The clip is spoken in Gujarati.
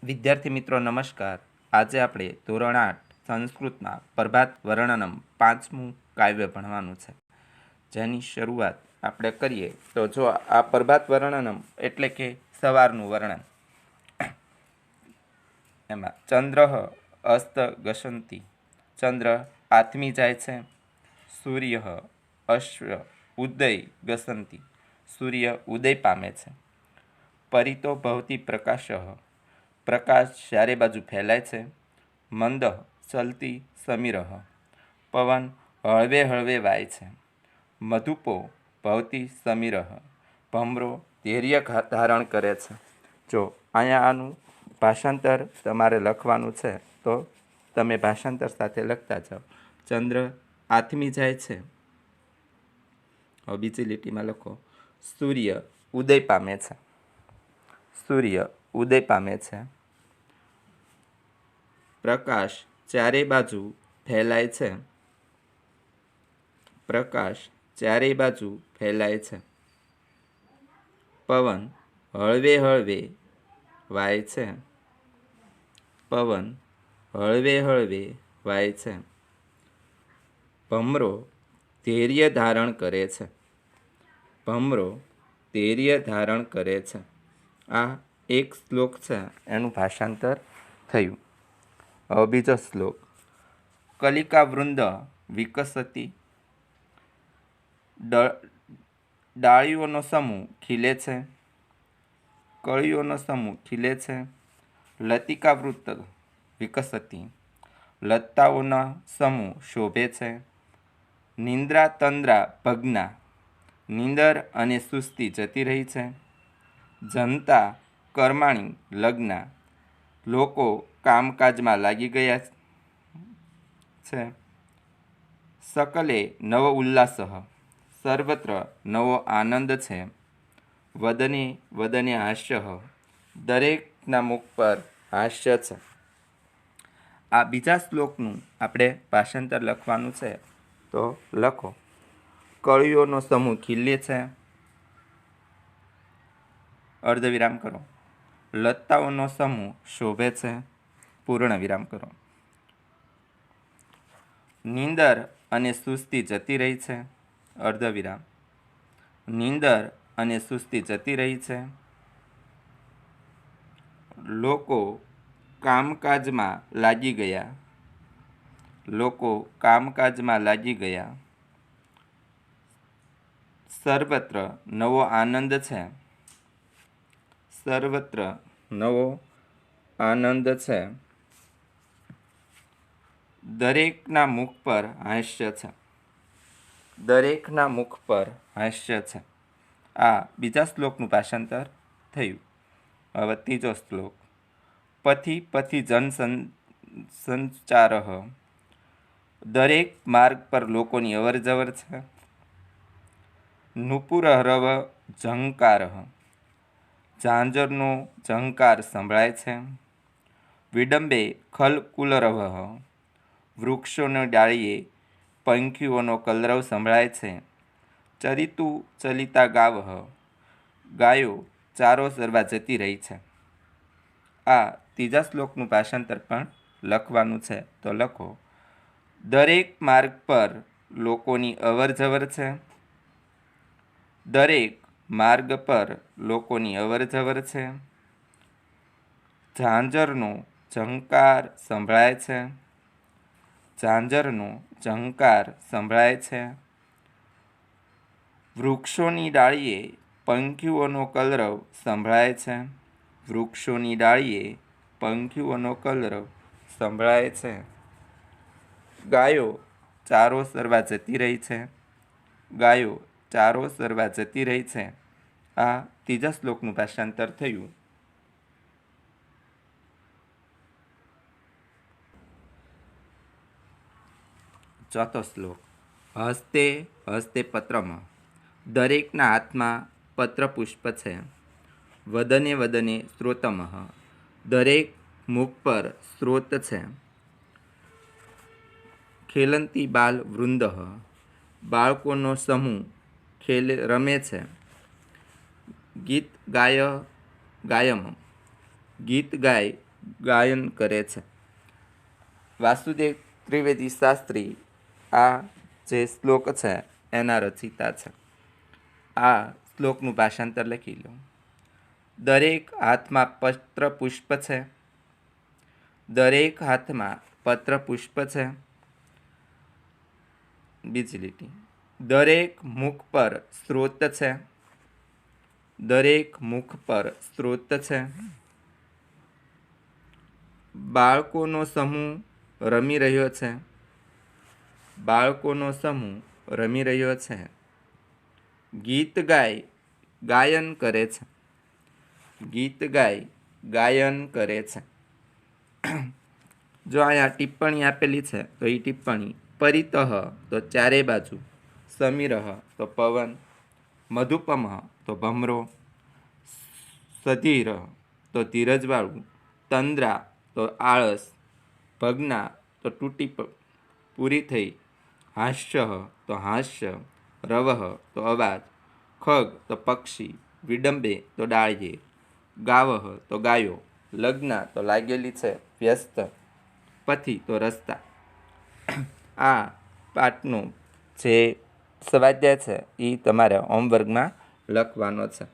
વિદ્યાર્થી મિત્રો નમસ્કાર. આજે આપણે ધોરણ 8 સંસ્કૃતમાં પ્રભાત વર્ણનમ 5મું કાવ્ય ભણવાનું છે, જેની શરૂઆત આપણે કરીએ તો જો આ પ્રભાત વર્ણનમ એટલે કે સવારનું વર્ણન. એમાં ચંદ્ર અસ્ત ગસંતી, ચંદ્ર આથમી જાય છે. સૂર્ય અશ્વ ઉદય ગસંતી, સૂર્ય ઉદય પામે છે. પરિતો ભવતી પ્રકાશ, પ્રકાશ ચારે બાજુ ફેલાય છે. મંદ ચલતી સમીર, પવન હળવે હળવે વાય છે. મધુપો ભવતી સમીર, ભમરો ધૈર્ય ધારણ કરે છે. જો અહીંયા આનું ભાષાંતર તમારે લખવાનું છે તો તમે ભાષાંતર સાથે લખતા જાઓ. ચંદ્ર આથમી જાય છે. હવે બીજી લીટીમાં લખો, સૂર્ય ઉદય પામે છે. સૂર્ય ઉદય પામે છે. પ્રકાશ ચારે બાજુ ફેલાય છે. પ્રકાશ ચારે બાજુ ફેલાય છે. પવન હળવે હળવે વાય છે. પવન હળવે હળવે વાય છે. ભમરો ધૈર્ય ધારણ કરે છે. ભમરો ધૈર્ય ધારણ કરે છે. આ એક શ્લોક છે, એનું ભાષાંતર થયું. હવે બીજો શ્લોક. કલિકા વૃંદ વિકસતી, ડાળીઓનો સમૂહ ખીલે છે. કળીઓનો સમૂહ ખીલે છે. લતિકા વૃત્ત વિકસતી, લતાઓના સમૂહ શોભે છે. નિંદ્રા તંદ્રા ભગ્ના, નીંદર અને સુસ્તી જતી રહી છે. જનતા કર્માણી લગ્ના, લોકો કામકાજમાં લાગી ગયા છે. સકલે નવ ઉલ્લાસ, સર્વત્ર નવો આનંદ છે. વદને વદને હાસ્ય, દરેકના મુખ પર હાસ્ય છે. આ બીજા શ્લોકનું આપણે ભાષાંતર લખવાનું છે તો લખો. કળીઓનો સમૂહ ખીલે છે, અર્ધવિરામ કરો. લતાઓનો સમૂહ શોભે છે, પૂર્ણ વિરામ કરો. નીંદર અને સુસ્તી જતી રહી છે, અર્ધવિરામ. નીંદર અને સુસ્તી જતી રહી છે. લોકો કામકાજમાં લાગી ગયા. લોકો કામકાજમાં લાગી ગયા. સર્વત્ર નવો આનંદ છે. સર્વત્ર નવો આનંદ છે. દરેકના મુખ પર હાસ્ય છે. દરેકના મુખ પર હાસ્ય છે. આ બીજા શ્લોકનું ભાષાંતર થયું. હવે ત્રીજો શ્લોક. પથી પથી જન સંચાર, દરેક માર્ગ પર લોકોની અવરજવર છે. નુપુર રવ ઝંકાર, ઝાંઝરનો ઝંકાર સંભળાય છે. વિડંબે ખલ કુલરવ, વૃક્ષોની ડાળીએ પંખીઓનો કલરવ સંભળાય છે. ચરિતું ચલિતા ગાવ, ગાયો ચારો ચરવા જતી રહી છે. આ ત્રીજા શ્લોકનું ભાષાંતર પણ લખવાનું છે તો લખો. દરેક માર્ગ પર લોકોની અવરજવર છે. દરેક માર્ગ પર લોકોની અવરજવર છે. ઝાંઝરનો ઝંકાર સંભળાય છે. ઝાંઝરનો ઝંકાર સંભળાય છે. વૃક્ષોની ડાળીએ પંખીઓનો કલરવ સંભળાય છે. વૃક્ષોની ડાળીએ પંખીઓનો કલરવ સંભળાય છે. ગાયો ચારો ચરવા જતી રહી છે. ગાયો ચારો ચરવા જતી રહી છે. આ ત્રીજા શ્લોકનું ભાષાંતર થયું. ચોથો શ્લોક. હસ્તે હસ્તે પત્રમ, દરેકના હાથમાં પત્રપુષ્પ છે. વદને વદને સ્ત્રોતમ, દરેક મુખ પર સ્ત્રોત છે. ખેલંતી બાલ વૃંદ, બાળકોનો સમૂહ રમે છે. ગીત ગાય ગાયમ, ગીત ગાય ગાયન કરે છે. વાસુદેવ ત્રિવેદી શાસ્ત્રી આ જે શ્લોક છે એના રચિતા છે. આ શ્લોકનું ભાષાંતર લખી લો. દરેક હાથમાં પત્ર પુષ્પ છે. દરેક હાથમાં પત્ર પુષ્પ છે. બીજી લીટી. દરેક મુખ પર સ્ત્રોત છે. દરેક મુખ પર સ્ત્રોત છે. બાળકોનો સમૂહ રમી રહ્યો છે. બાળકોનો સમૂહ રમી રહ્યો છે. ગીત ગાય ગાયન કરે છે. ગીત ગાય ગાયન કરે છે. જો અહીંયા ટિપ્પણી આપેલી છે તો એ ટિપ્પણી પરિતઃ તો ચારે બાજુ, સમીરઃ તો પવન, મધુપમઃ તો ભમરો, સધીર તો ધીરજવાળું, તંદ્રા તો આળસ, ભગ્ના તો તૂટી પૂરી થઈ, હાસ્ય તો હાસ્ય, રવઃ તો અવાજ, ખગ તો પક્ષી, વિડંબે તો ડાળીએ, ગાવઃ તો ગાયો, લગ્ના તો લાગેલી છે, વ્યસ્ત પથી તો રસ્તા. આ પાઠનો જે સ્વાધ્યાય છે એ તમારે હોમવર્કમાં લખવાનો છે.